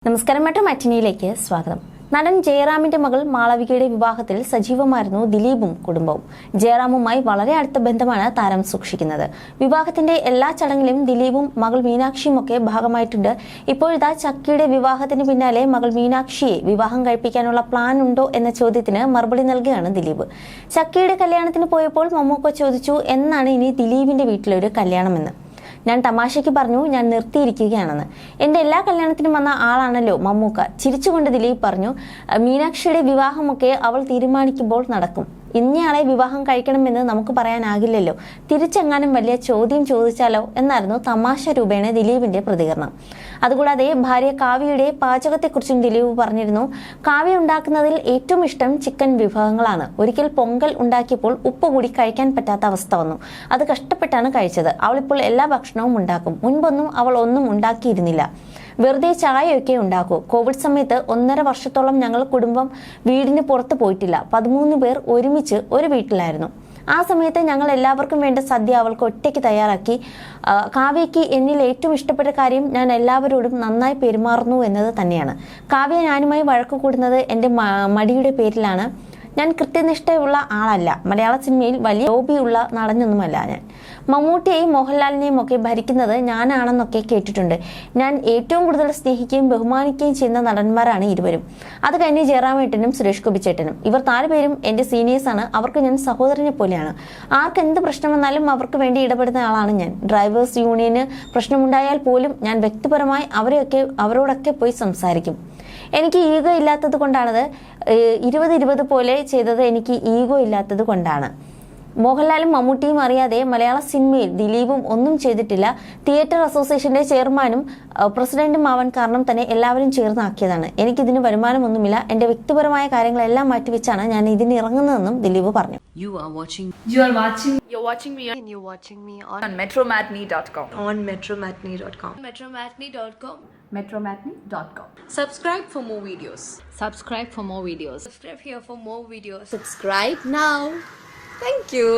നമസ്കാരം, മെട്രോ മാറ്റിനിയിലേക്ക് സ്വാഗതം. നടൻ ജയറാമിന്റെ മകൾ മാളവികയുടെ വിവാഹത്തിൽ സജീവമായിരുന്നു ദിലീപും കുടുംബവും. ജയറാമുമായി വളരെ അടുത്ത ബന്ധമാണ് താരം സൂക്ഷിക്കുന്നത്. വിവാഹത്തിന്റെ എല്ലാ ചടങ്ങിലും ദിലീപും മകൾ മീനാക്ഷിയും ഒക്കെ ഭാഗമായിട്ടുണ്ട്. ഇപ്പോഴിതാ ചക്കിയുടെ വിവാഹത്തിന് പിന്നാലെ മകൾ മീനാക്ഷിയെ വിവാഹം കഴിപ്പിക്കാനുള്ള പ്ലാൻ ഉണ്ടോ എന്ന ചോദ്യത്തിന് മറുപടി നൽകുകയാണ് ദിലീപ്. ചക്കിയുടെ കല്യാണത്തിന് പോയപ്പോൾ മമ്മൂക്ക ചോദിച്ചു, എന്നാണ് ഇനി ദിലീപിന്റെ വീട്ടിലൊരു കല്യാണമെന്ന്. ഞാൻ തമാശയ്ക്ക് പറഞ്ഞു, ഞാൻ നിർത്തിയിരിക്കുകയാണെന്ന്. എൻ്റെ എല്ലാ കല്യാണത്തിനും വന്ന ആളാണല്ലോ മമ്മൂക്ക. ചിരിച്ചുകൊണ്ട് ദിലീപ് പറഞ്ഞു, മീനാക്ഷിയുടെ വിവാഹമൊക്കെ അവൾ തീരുമാനിക്കുമ്പോൾ നടക്കും. ഇന്നയാളെ വിവാഹം കഴിക്കണമെന്ന് നമുക്ക് പറയാനാകില്ലല്ലോ. തിരിച്ചെങ്ങാനും വലിയ ചോദ്യം ചോദിച്ചാലോ എന്നായിരുന്നു തമാശ രൂപേണ ദിലീപിന്റെ പ്രതികരണം. അതുകൂടാതെ ഭാര്യ കാവ്യയുടെ പാചകത്തെക്കുറിച്ചും ദിലീപ് പറഞ്ഞിരുന്നു. കാവ്യ ഉണ്ടാക്കുന്നതിൽ ഏറ്റവും ഇഷ്ടം ചിക്കൻ വിഭവങ്ങളാണ്. ഒരിക്കൽ പൊങ്കൽ ഉണ്ടാക്കിയപ്പോൾ ഉപ്പ് കൂടി കഴിക്കാൻ പറ്റാത്ത അവസ്ഥ വന്നു. അത് കഷ്ടപ്പെട്ടാണ് കഴിച്ചത്. അവളിപ്പോൾ എല്ലാ ഭക്ഷണവും ഉണ്ടാക്കും. മുൻപൊന്നും അവൾ ഒന്നും ഉണ്ടാക്കിയിരുന്നില്ല. വെറുതെ ചായയൊക്കെ ഉണ്ടാക്കൂ. കോവിഡ് സമയത്ത് 1.5 വർഷത്തോളം ഞങ്ങൾ കുടുംബം വീടിന് പുറത്ത് പോയിട്ടില്ല. 13 പേർ ഒരുമിച്ച് ഒരു വീട്ടിലായിരുന്നു. ആ സമയത്ത് ഞങ്ങൾ എല്ലാവർക്കും വേണ്ട സദ്യ അവൾക്ക് ഒറ്റയ്ക്ക് തയ്യാറാക്കി. കാവ്യയ്ക്ക് എന്നിൽ ഏറ്റവും ഇഷ്ടപ്പെട്ട കാര്യം ഞാൻ എല്ലാവരോടും നന്നായി പെരുമാറുന്നു എന്നത് തന്നെയാണ്. കാവ്യ ഞാനുമായി വഴക്ക് കൂടുന്നത് എൻ്റെ മടിയുടെ പേരിലാണ്. ഞാൻ കൃത്യനിഷ്ഠയുള്ള ആളല്ല. മലയാള സിനിമയിൽ വലിയ ലോബിയുള്ള നടനൊന്നുമല്ല ഞാൻ. മമ്മൂട്ടിയെയും മോഹൻലാലിനെയും ഒക്കെ ഭരിക്കുന്നത് ഞാനാണെന്നൊക്കെ കേട്ടിട്ടുണ്ട്. ഞാൻ ഏറ്റവും കൂടുതൽ സ്നേഹിക്കുകയും ബഹുമാനിക്കുകയും ചെയ്യുന്ന നടന്മാരാണ് ഇരുവരും. അത് കഴിഞ്ഞ് ജയറാമേട്ടനും സുരേഷ് ഗോപി ചേട്ടനും. ഇവർ 4 പേരും എൻ്റെ സീനിയേഴ്സാണ്. അവർക്ക് ഞാൻ സഹോദരനെ പോലെയാണ്. ആർക്ക് എന്ത് പ്രശ്നം വന്നാലും അവർക്ക് വേണ്ടി ഇടപെടുന്ന ആളാണ് ഞാൻ. ഡ്രൈവേഴ്സ് യൂണിയന് പ്രശ്നമുണ്ടായാൽ പോലും ഞാൻ വ്യക്തിപരമായി അവരോടൊക്കെ പോയി സംസാരിക്കും. എനിക്ക് ഈഗോ ഇല്ലാത്തത് കൊണ്ടാണത്. 20-20 പോലെ ചെയ്തത് എനിക്ക് ഈഗോ ഇല്ലാത്തത് കൊണ്ടാണ്. മോഹൻലാലും മമ്മൂട്ടിയും അറിയാതെ മലയാള സിനിമയിൽ ദിലീപും ഒന്നും ചെയ്തിട്ടില്ല. തിയേറ്റർ അസോസിയേഷന്റെ ചെയർമാനും പ്രസിഡന്റും ആവാൻ കാരണം തന്നെ എല്ലാവരും ചേർന്നാക്കിയതാണ്. എനിക്കിതിന് വരുമാനമൊന്നുമില്ല. എന്റെ വ്യക്തിപരമായ കാര്യങ്ങളെല്ലാം മാറ്റിവെച്ചാണ് ഞാൻ ഇതിന് ഇറങ്ങുന്നതെന്നും ദിലീപ് പറഞ്ഞു. You're watching me on metromatney.com. on metromatney.com. metromatney.com. Subscribe for more videos. Subscribe for more videos. Subscribe here for more videos. Subscribe now. Thank you.